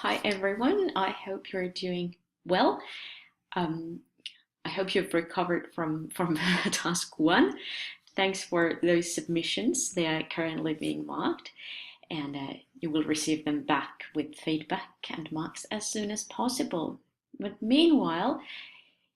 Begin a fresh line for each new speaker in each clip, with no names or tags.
Hi everyone, I hope you're doing well. Um, I hope you've recovered from task one. Thanks for those submissions. They are currently being marked, and you will receive them back with feedback and marks as soon as possible. But meanwhile,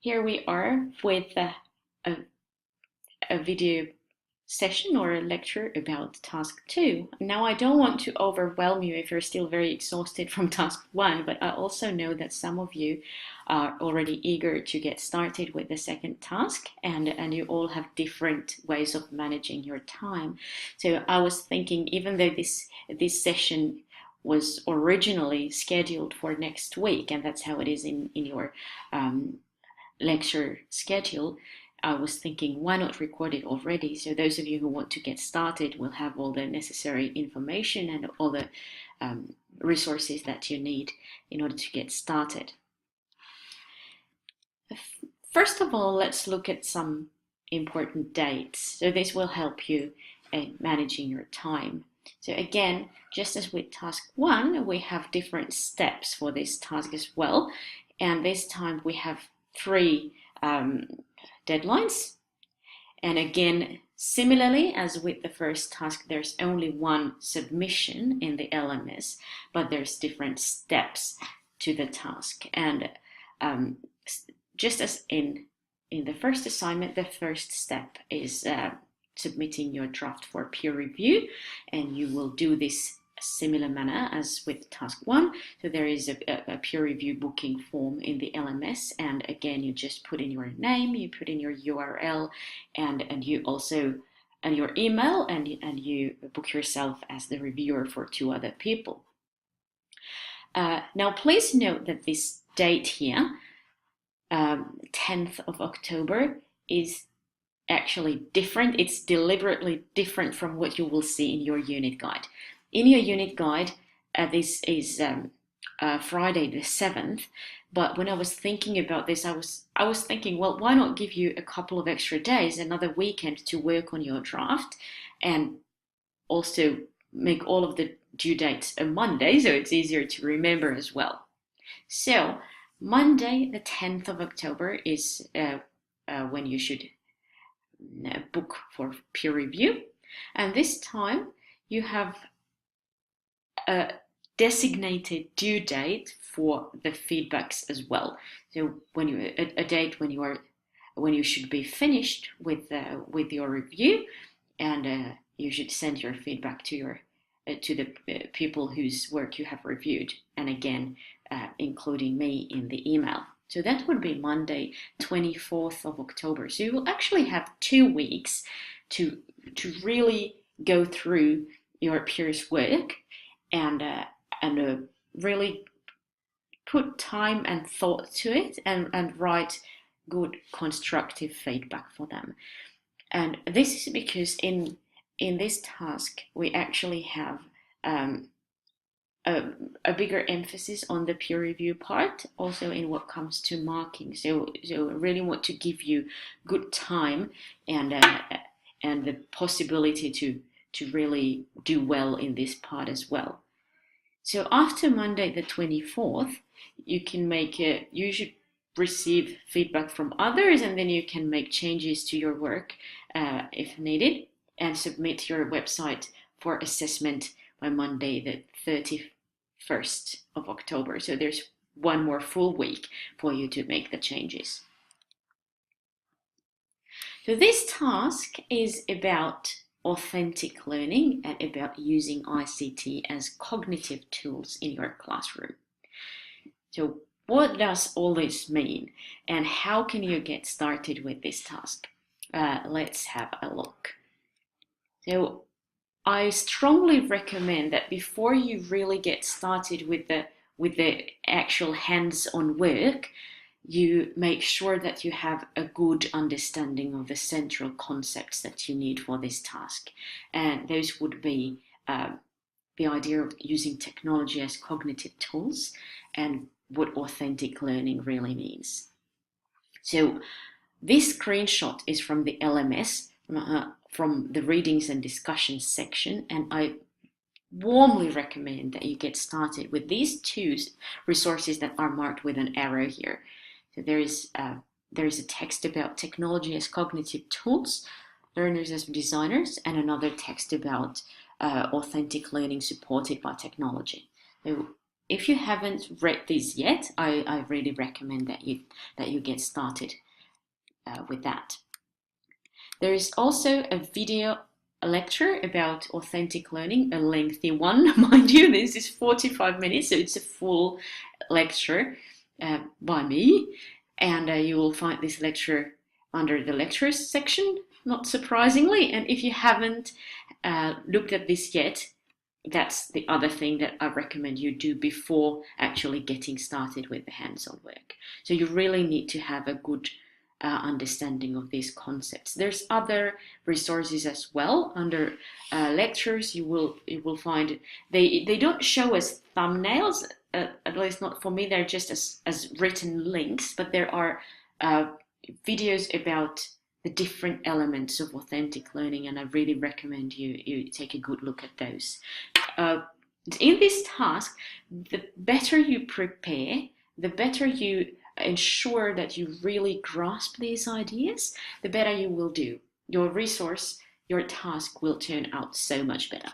here we are with a, a video session or a lecture about task two. Now, I don't want to overwhelm you if you're still very exhausted from task one, but I also know that some of you are already eager to get started with the second task, and you all have different ways of managing your time. So I was thinking, even though this session was originally scheduled for next week, and that's how it is in your lecture schedule, I was thinking, why not record it already? So those of you who want to get started will have all the necessary information and all the resources that you need in order to get started. First of all, let's look at some important dates. So this will help you in managing your time. So again, just as with task one, we have different steps for this task as well. And this time we have three deadlines. And again, similarly as with the first task, there's only one submission in the LMS, but there's different steps to the task. And just as in the first assignment, the first step is submitting your draft for peer review, and you will do this similar manner as with task one. So there is a peer review booking form in the LMS, and again you just put in your name, you put in your URL, and you also and your email, and you book yourself as the reviewer for two other people. Now please note that this date here, 10th of October, is actually different. It's deliberately different from what you will see in your unit guide. In your unit guide, this is Friday the 7th, but when I was thinking about this, I was thinking, well, why not give you a couple of extra days, another weekend to work on your draft, and also make all of the due dates a Monday, so it's easier to remember as well. So Monday the 10th of October is when you should book for peer review, and this time you have a designated due date for the feedbacks as well. So when you a date when you should be finished with your review, and you should send your feedback to the people whose work you have reviewed, and again including me in the email. So that would be Monday, 24th of October. So you will actually have 2 weeks to really go through your peers' work and really put time and thought to it, and write good constructive feedback for them. And this is because in this task we actually have a bigger emphasis on the peer review part, also in what comes to marking. So I really want to give you good time and the possibility to really do well in this part as well. So after Monday the 24th, you should receive feedback from others, and then you can make changes to your work if needed, and submit your website for assessment by Monday the 31st of October. So there's one more full week for you to make the changes. So this task is about authentic learning and about using ICT as cognitive tools in your classroom. So what does all this mean, and how can you get started with this task? Let's have a look. So I strongly recommend that before you really get started with the actual hands-on work, you make sure that you have a good understanding of the central concepts that you need for this task. And those would be the idea of using technology as cognitive tools, and what authentic learning really means. So this screenshot is from the LMS, from the readings and discussions section, and I warmly recommend that you get started with these two resources that are marked with an arrow here. So there is a text about technology as cognitive tools, learners as designers, and another text about authentic learning supported by technology. So if you haven't read these yet, I really recommend that you get started with that. There is also a lecture about authentic learning, a lengthy one, mind you. This is 45 minutes, so it's a full lecture by me. And you will find this lecture under the lectures section, not surprisingly. And if you haven't looked at this yet, that's the other thing that I recommend you do before actually getting started with the hands-on work. So you really need to have a good understanding of these concepts. There's other resources as well under lectures. You will find they don't show as thumbnails, at least not for me. They're just as written links, but there are videos about the different elements of authentic learning, and I really recommend you take a good look at those. In this task, the better you prepare, the better you ensure that you really grasp these ideas, the better you will do. Your resource, your task will turn out so much better.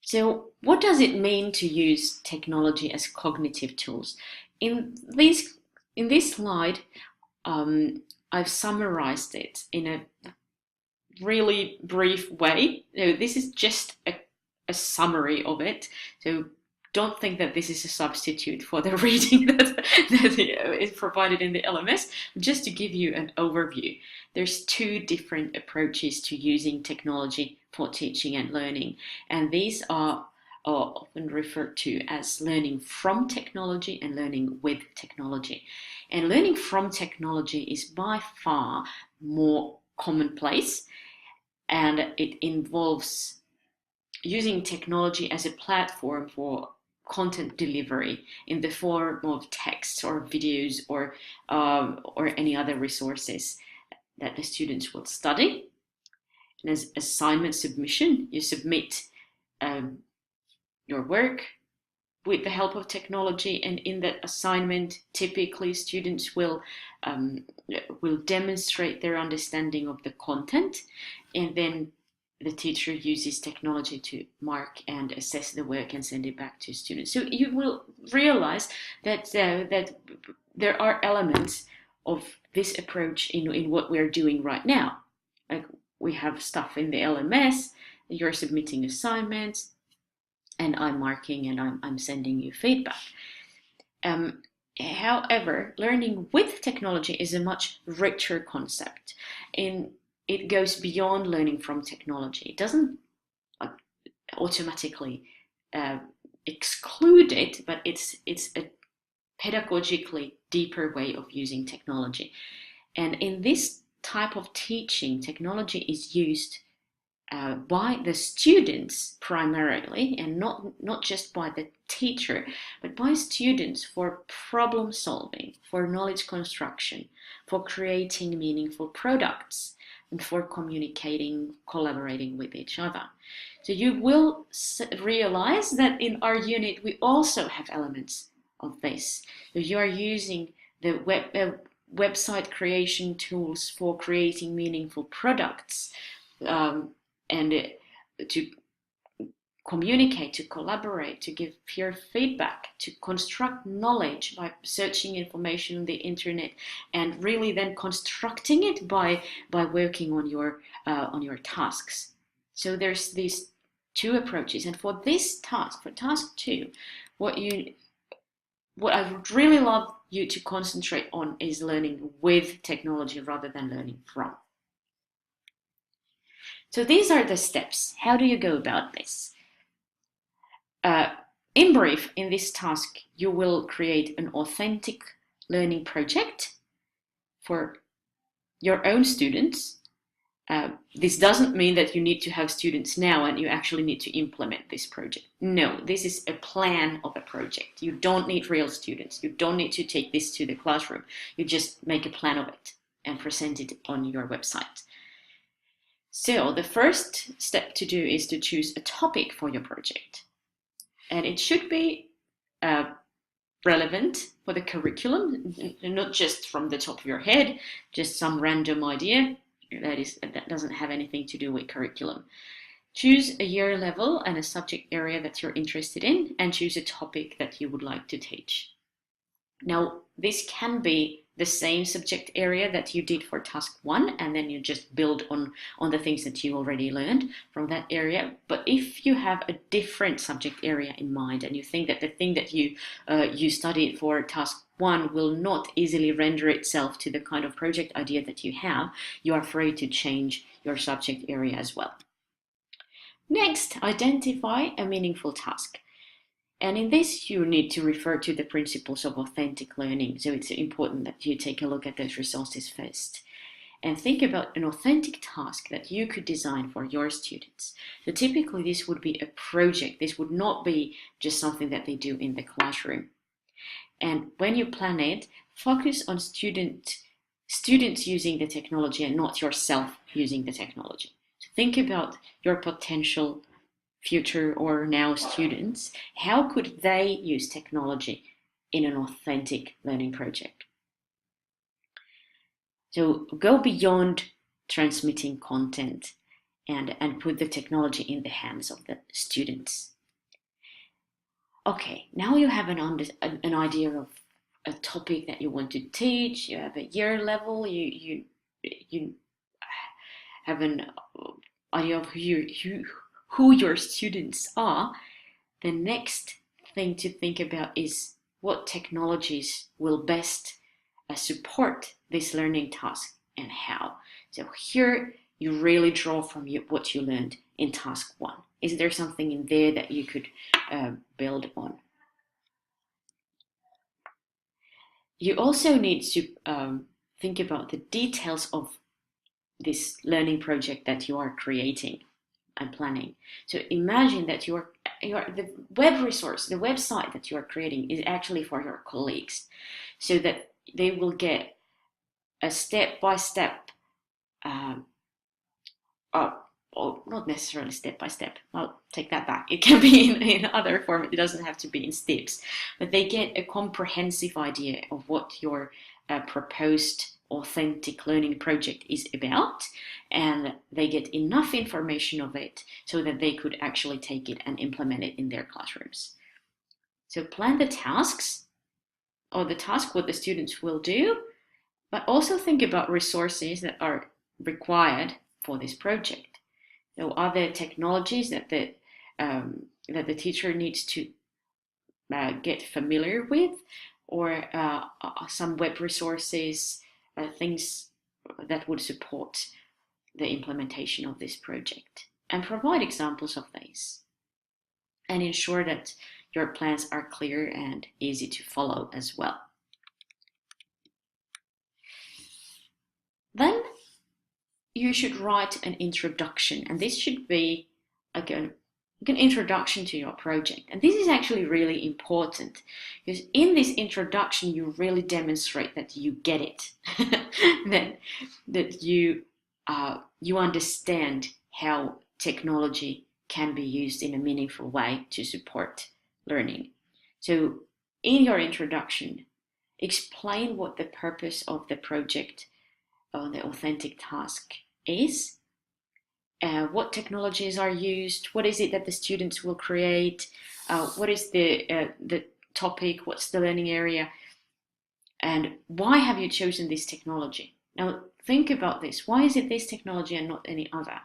So what does it mean to use technology as cognitive tools? In this slide, I've summarized it in a really brief way. So this is just a summary of it. So don't think that this is a substitute for the reading that is provided in the LMS. Just to give you an overview, there's two different approaches to using technology for teaching and learning, and these are often referred to as learning from technology and learning with technology. And learning from technology is by far more commonplace, and it involves using technology as a platform for content delivery in the form of text or videos or any other resources that the students will study. And as assignment submission, you submit your work with the help of technology, and in that assignment, typically students will demonstrate their understanding of the content, and then the teacher uses technology to mark and assess the work and send it back to students. So you will realize that that there are elements of this approach in what we're doing right now. Like we have stuff in the LMS, you're submitting assignments, and I'm marking and I'm sending you feedback. However, learning with technology is a much richer concept. It goes beyond learning from technology. It doesn't automatically exclude it, but it's a pedagogically deeper way of using technology. And in this type of teaching, technology is used by the students primarily, and not just by the teacher, but by students for problem solving, for knowledge construction, for creating meaningful products, and for communicating, collaborating with each other. So you will realize that in our unit we also have elements of this. So you are using the website creation tools for creating meaningful products, and to communicate, to collaborate, to give peer feedback, to construct knowledge by searching information on the internet, and really then constructing it by working on your tasks. So there's these two approaches, and for this task, for task 2, what I would really love you to concentrate on is learning with technology rather than learning from. So these are the steps. How do you go about this? In brief, in this task, you will create an authentic learning project for your own students. This doesn't mean that you need to have students now and you actually need to implement this project. No, this is a plan of a project. You don't need real students. You don't need to take this to the classroom. You just make a plan of it and present it on your website. So the first step to do is to choose a topic for your project. And it should be relevant for the curriculum, not just from the top of your head, just some random idea that doesn't have anything to do with curriculum. Choose a year level and a subject area that you're interested in, and choose a topic that you would like to teach. Now, this can be the same subject area that you did for task 1, and then you just build on the things that you already learned from that area. But if you have a different subject area in mind, and you think that the thing that you studied for task 1 will not easily render itself to the kind of project idea that you have, you are free to change your subject area as well. Next, identify a meaningful task. And in this, you need to refer to the principles of authentic learning. So it's important that you take a look at those resources first. And think about an authentic task that you could design for your students. So typically, this would be a project. This would not be just something that they do in the classroom. And when you plan it, focus on students using the technology and not yourself using the technology. So think about your potential future or now students. How could they use technology in an authentic learning project? So go beyond transmitting content and put the technology in the hands of the students. Okay, now you have an idea of a topic that you want to teach. You have a year level. You have an idea of who your students are. The next thing to think about is what technologies will best support this learning task and how. So here you really draw from what you learned in task 1. Is there something in there that you could build on? You also need to think about the details of this learning project that you are creating and planning. So imagine that the web resource, the website that you are creating is actually for your colleagues, so that they will get a step-by-step, or not necessarily step-by-step, I'll take that back. It can be in other form, it doesn't have to be in steps, but they get a comprehensive idea of what your proposed authentic learning project is about, and they get enough information of it so that they could actually take it and implement it in their classrooms. So plan the tasks, or the task what the students will do, but also think about resources that are required for this project. So are there technologies that the teacher needs to get familiar with, or some web resources, things that would support the implementation of this project, and provide examples of these, and ensure that your plans are clear and easy to follow as well. Then you should write an introduction, and this should be like an introduction to your project. And this is actually really important, because in this introduction you really demonstrate that you get it, that you understand how technology can be used in a meaningful way to support learning. So in your introduction, explain what the purpose of the project or the authentic task is, what technologies are used, what is it that the students will create, what is the topic, what's the learning area, and why have you chosen this technology? Now think about this. Why is it this technology and not any other?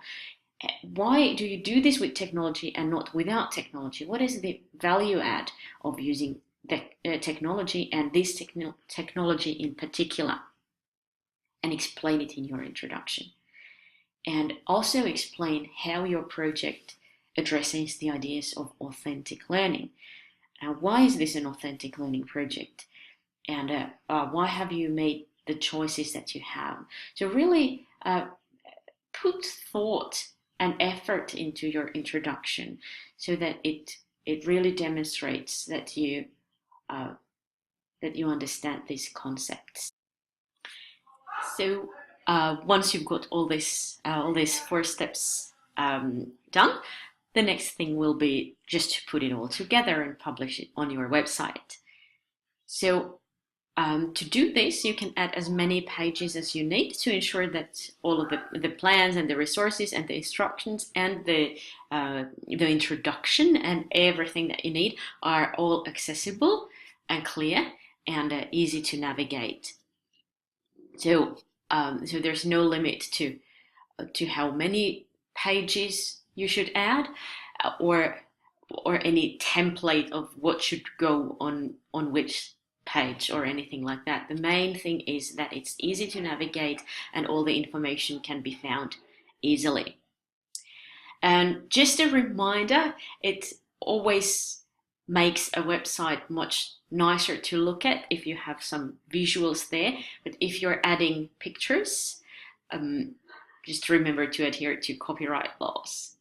Why do you do this with technology and not without technology? What is the value add of using the technology, and this technology in particular? And explain it in your introduction. And also explain how your project addresses the ideas of authentic learning. Why is this an authentic learning project? And why have you made the choices that you have? So really put thought and effort into your introduction, so that it really demonstrates that you understand these concepts. So once you've got all these 4 steps done, the next thing will be just to put it all together and publish it on your website. So to do this, you can add as many pages as you need to ensure that all of the plans and the resources and the instructions and the introduction and everything that you need are all accessible and clear and easy to navigate. So there's no limit to how many pages you should add, or any template of what should go on which page or anything like that. The main thing is that it's easy to navigate and all the information can be found easily. And just a reminder, it always makes a website much nicer to look at if you have some visuals there. But if you're adding pictures, just remember to adhere to copyright laws.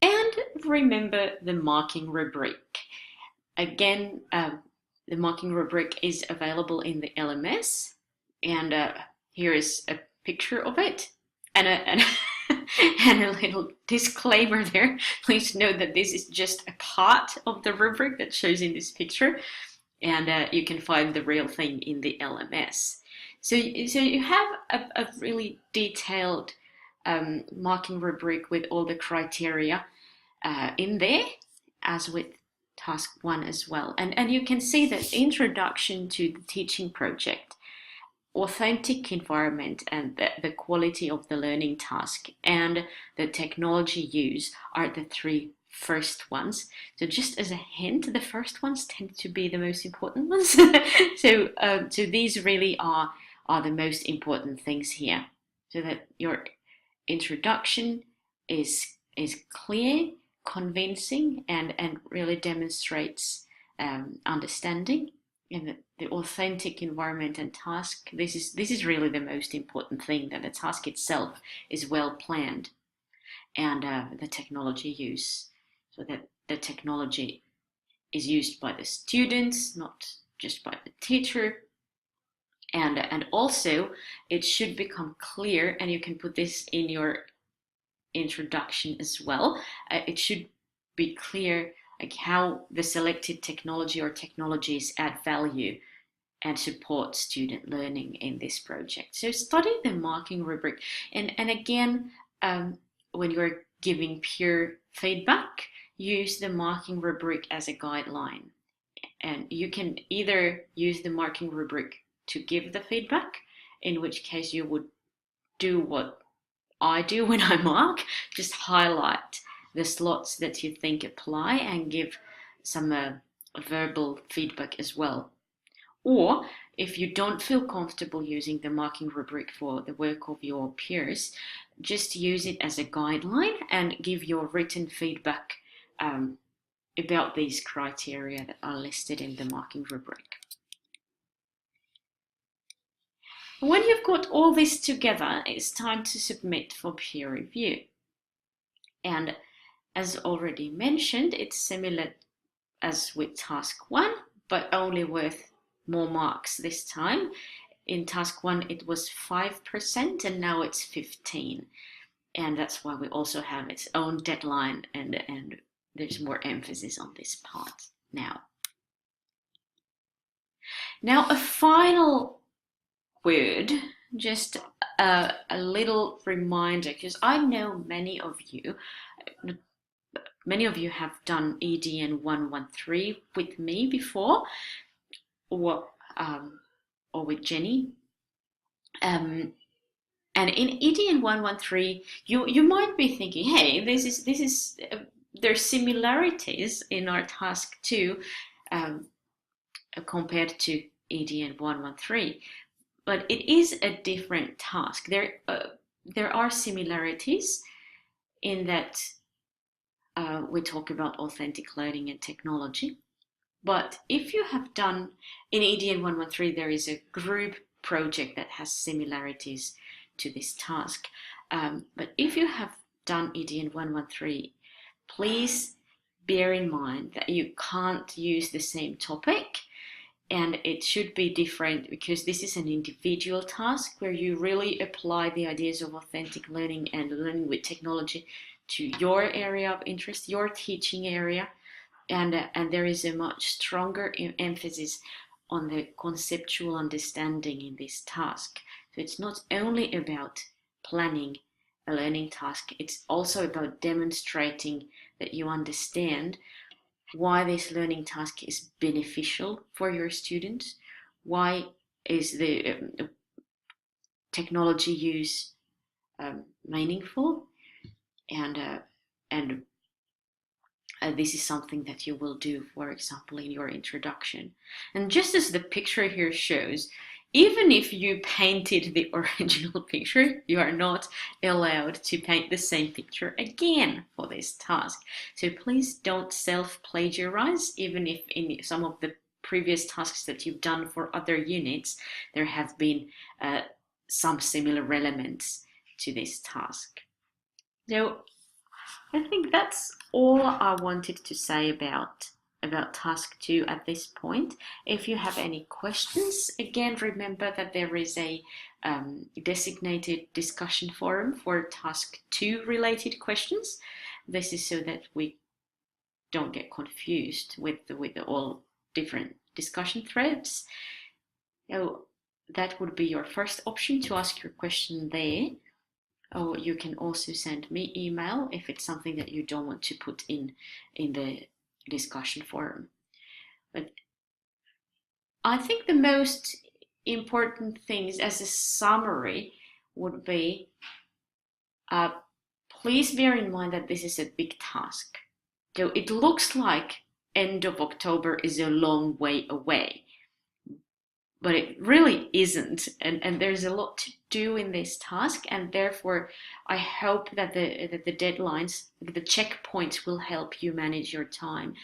And remember the marking rubric. Again, the marking rubric is available in the LMS, and here is a picture of it, and a little disclaimer there. Please note that this is just a part of the rubric that shows in this picture, and you can find the real thing in the LMS. So you have a really detailed marking rubric with all the criteria in there, as with task 1 as well. And you can see that introduction to the teaching project, authentic environment, and the quality of the learning task, and the technology use are the 3 first ones. So just as a hint, the first ones tend to be the most important ones. So these really are the most important things here, so that your introduction is clear, convincing, and really demonstrates understanding. And the authentic environment and task, this is really the most important thing, that the task itself is well planned, and the technology use, so that the technology is used by the students, not just by the teacher. And also it should become clear, and you can put this in your introduction as well. It should be clear like how the selected technology or technologies add value and support student learning in this project. So study the marking rubric, and again, when you're giving peer feedback, use the marking rubric as a guideline. And you can either use the marking rubric to give the feedback, in which case you would do what I do when I mark, just highlight the slots that you think apply and give some verbal feedback as well. Or if you don't feel comfortable using the marking rubric for the work of your peers, just use it as a guideline and give your written feedback about these criteria that are listed in the marking rubric. When you've got all this together, it's time to submit for peer review. And as already mentioned, it's similar as with task 1, but only worth more marks this time. In task 1 it was 5%, and now it's 15%. And that's why we also have its own deadline, and there's more emphasis on this part now. Now a final word, just a little reminder, because I know many of you have done EDN113 with me before, or with Jenny. And in EDN113, you might be thinking, hey, there's similarities in our task 2 compared to EDN113. But it is a different task. There are similarities in that we talk about authentic learning and technology. But if you have done, in EDN113, there is a group project that has similarities to this task. But if you have done EDN113, please bear in mind that you can't use the same topic and it should be different because this is an individual task where you really apply the ideas of authentic learning and learning with technology to your area of interest, your teaching area, and there is a much stronger emphasis on the conceptual understanding in this task. So it's not only about planning a learning task, it's also about demonstrating that you understand why this learning task is beneficial for your students, why is the technology use meaningful, and this is something that you will do, for example, in your introduction. And just as the picture here shows, even if you painted the original picture, you are not allowed to paint the same picture again for this task. So please don't self-plagiarize, even if in some of the previous tasks that you've done for other units, there have been some similar elements to this task. So I think that's all I wanted to say about task 2 at this point. If you have any questions, again, remember that there is a designated discussion forum for task 2 related questions. This is so that we don't get confused with all different discussion threads. So that would be your first option, to ask your question there. Or you can also send me email if it's something that you don't want to put in the discussion forum. But I think the most important things as a summary would be, please bear in mind that this is a big task. So it looks like end of October is a long way away, but it really isn't, and there's a lot to do in this task, and therefore I hope that the deadlines, the checkpoints, will help you manage your time.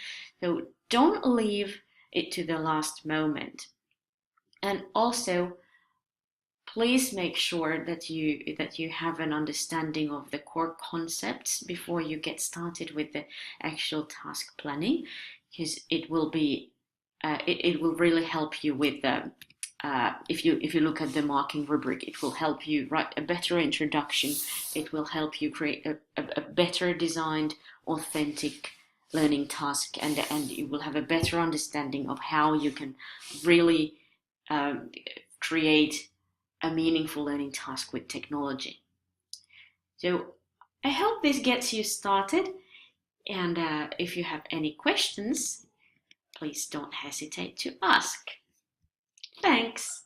So don't leave it to the last moment, and also please make sure that you have an understanding of the core concepts before you get started with the actual task planning, because it will be it will really help you with the if you look at the marking rubric, it will help you write a better introduction. It will help you create a better designed, authentic learning task, and you will have a better understanding of how you can really create a meaningful learning task with technology. So I hope this gets you started, and if you have any questions, please don't hesitate to ask. Thanks.